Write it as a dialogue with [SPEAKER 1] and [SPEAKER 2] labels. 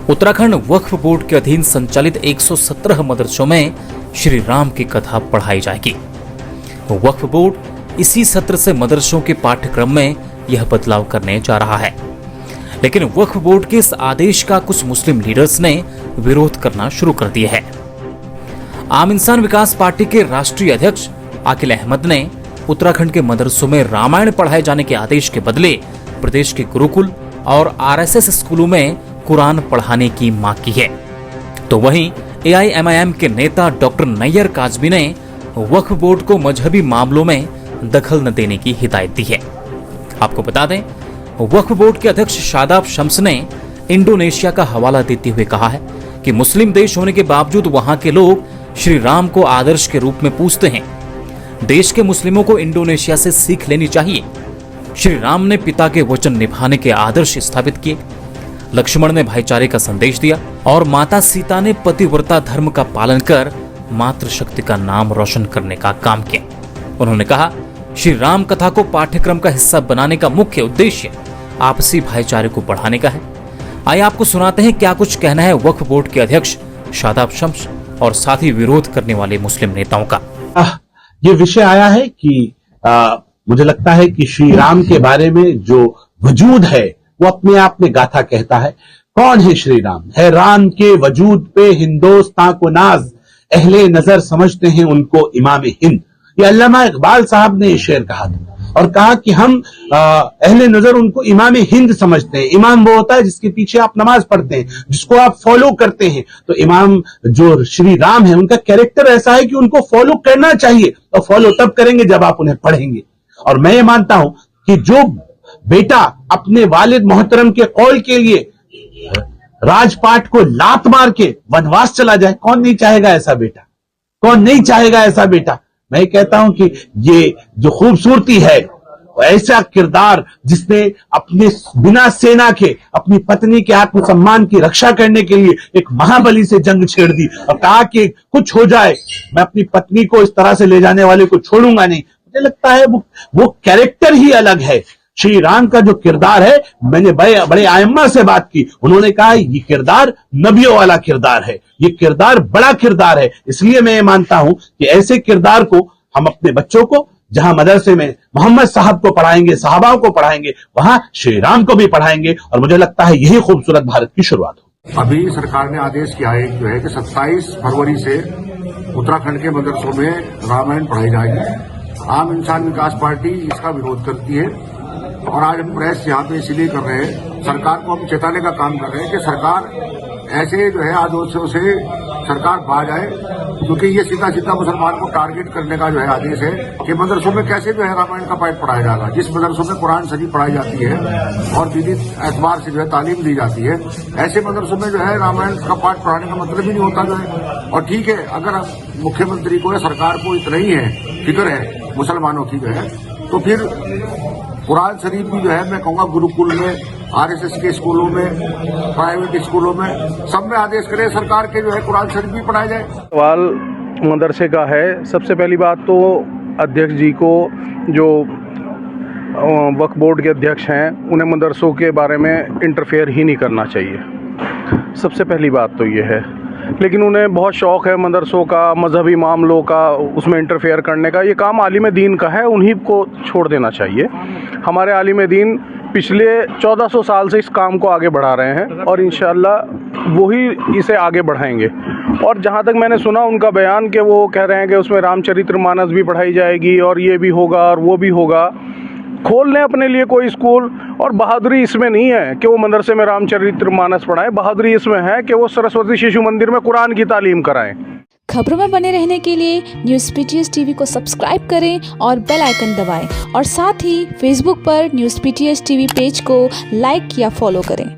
[SPEAKER 1] उत्तराखंड वक्फ board के अधीन संचालित 117 मदरसों में श्री राम की कथा पढ़ाई जाएगी। वक्फ बोर्ड इसी सत्र से मदरसों के पाठ्यक्रम में यह बदलाव करने जा रहा है, लेकिन वक्फ बोर्ड के इस आदेश का कुछ मुस्लिम लीडर्स ने विरोध करना शुरू कर दिया है। आम इंसान विकास पार्टी के राष्ट्रीय अध्यक्ष आकिल अहमद ने उत्तराखंड के मदरसों में रामायण पढ़ाए जाने के आदेश के बदले प्रदेश के गुरुकुल और आरएसएस स्कूलों में कुरान पढ़ाने की मांग की है। तो वहीं एआईएमआईएम के नेता डॉक्टर नैयर काजमी ने वक्फ बोर्ड को मजहबी मामलों में दखल न देने की हिदायत दी है। आपको बता दें, वक्फ बोर्ड के अध्यक्ष शादाब शम्स ने इंडोनेशिया का हवाला देते हुए कहा है कि मुस्लिम देश होने के बावजूद वहां के लोग श्री राम को आदर्श के रूप में पूजते हैं। देश के मुस्लिमों को इंडोनेशिया से सीख लेनी चाहिए। श्री राम ने पिता के वचन निभाने के आदर्श स्थापित किए, लक्ष्मण ने भाईचारे का संदेश दिया और माता सीता ने पतिव्रता धर्म का पालन कर मातृशक्ति का नाम रोशन करने का काम किया। उन्होंने कहा, श्री राम कथा को पाठ्यक्रम का हिस्सा बनाने का मुख्य उद्देश्य आपसी भाईचारे को बढ़ाने का है। आइए आपको सुनाते हैं क्या कुछ कहना है वक्फ बोर्ड के अध्यक्ष शादाब शम्स और साथ ही विरोध करने वाले मुस्लिम नेताओं का।
[SPEAKER 2] ये विषय आया है कि मुझे लगता है कि श्री राम के बारे में जो वजूद है वो अपने आप में गाथा कहता है। कौन है श्री राम? है राम के वजूद पे हिंदुस्तान को नाज, अहले नजर समझते हैं उनको इमाम हिंद। ये अल्लामा इकबाल साहब ने ये शेर कहा था और कहा कि हम अहले नजर उनको इमाम हिंद समझते हैं। इमाम वो होता है जिसके पीछे आप नमाज पढ़ते हैं, जिसको आप फॉलो करते हैं। तो इमाम जो श्री राम है, उनका कैरेक्टर ऐसा है कि उनको फॉलो करना चाहिए, और फॉलो तब करेंगे जब आप उन्हें पढ़ेंगे। और मैं ये मानता हूं कि जो बेटा अपने वालिद मोहतरम के कौल के लिए राजपाट को लात मार के वनवास चला जाए, कौन नहीं चाहेगा ऐसा बेटा? कौन नहीं चाहेगा ऐसा बेटा? मैं कहता हूं कि ये जो खूबसूरती है, ऐसा किरदार जिसने अपने बिना सेना के अपनी पत्नी के आत्मसम्मान की रक्षा करने के लिए एक महाबली से जंग छेड़ दी और कहा कि कुछ हो जाए मैं अपनी पत्नी को इस तरह से ले जाने वाले को छोड़ूंगा नहीं। मुझे लगता है वो कैरेक्टर ही अलग है। श्री राम का जो किरदार है, मैंने बड़े आयम्मा से बात की, उन्होंने कहा ये किरदार नबियों वाला किरदार है, ये किरदार बड़ा किरदार है। इसलिए मैं ये मानता हूं कि ऐसे किरदार को हम अपने बच्चों को, जहां मदरसे में मोहम्मद साहब को पढ़ाएंगे, साहबाओं को पढ़ाएंगे, वहां श्री राम को भी पढ़ाएंगे, और मुझे लगता है यही खूबसूरत भारत की शुरुआत हो।
[SPEAKER 3] अभी सरकार ने आदेश किया है जो है कि 27 फरवरी से उत्तराखंड के मदरसों में रामायण पढ़ाई जाएगी। आम इंसान विकास पार्टी इसका विरोध करती है और आज हम प्रेस यहाँ पे इसलिए कर रहे हैं, सरकार को हम चेताने का काम कर रहे हैं कि सरकार ऐसे जो है आदेशों से सरकार बाज आए, क्योंकि ये सीधा सीधा मुसलमान को टारगेट करने का जो है आदेश है कि मदरसों में कैसे जो है रामायण का पाठ पढ़ाया जाएगा। जिस मदरसों में कुरान शरीफ पढ़ाई जाती है और दीदी एतबार से जो है तालीम दी जाती है, ऐसे मदरसों में जो है रामायण का पाठ पढ़ाने का मतलब ही नहीं होता जो है। और ठीक है, अगर मुख्यमंत्री को या सरकार को इतना ही है, फिक्र है मुसलमानों की जो है, तो फिर कुरान शरीफ भी जो है मैं कहूँगा गुरुकुल में, आरएसएस के स्कूलों में, प्राइवेट स्कूलों में, सब में आदेश करे सरकार के जो है कुरान शरीफ भी पढ़ाया जाए।
[SPEAKER 4] सवाल मदरसे का है। सबसे पहली बात तो अध्यक्ष जी को, जो वक्फ बोर्ड के अध्यक्ष हैं, उन्हें मदरसों के बारे में इंटरफेयर ही नहीं करना चाहिए। सबसे पहली बात तो ये है। लेकिन उन्हें बहुत शौक़ है मदरसों का, मजहबी मामलों का, उसमें इंटरफेयर करने का। ये काम आलिम दीन का है, उन्हीं को छोड़ देना चाहिए। हमारे आलिम दीन पिछले 1400 साल से इस काम को आगे बढ़ा रहे हैं और इंशाअल्लाह वही इसे आगे बढ़ाएंगे। और जहाँ तक मैंने सुना उनका बयान कि वो कह रहे हैं कि उसमें रामचरितमानस भी पढ़ाई जाएगी और ये भी होगा और वो भी होगा। खोल लें अपने लिए कोई स्कूल, और बहादुरी इसमें नहीं है कि वो मदरसे में रामचरितमानस पढ़ाएं। बहादुरी इसमें है कि वो सरस्वती शिशु मंदिर में कुरान की तालीम कराएं।
[SPEAKER 5] खबरों में बने रहने के लिए न्यूज़ पीटीएस टीवी को सब्सक्राइब करें और बेल आइकन दबाएं, और साथ ही फेसबुक पर न्यूज़ पीटीएस टीवी पेज को लाइक या फॉलो करें।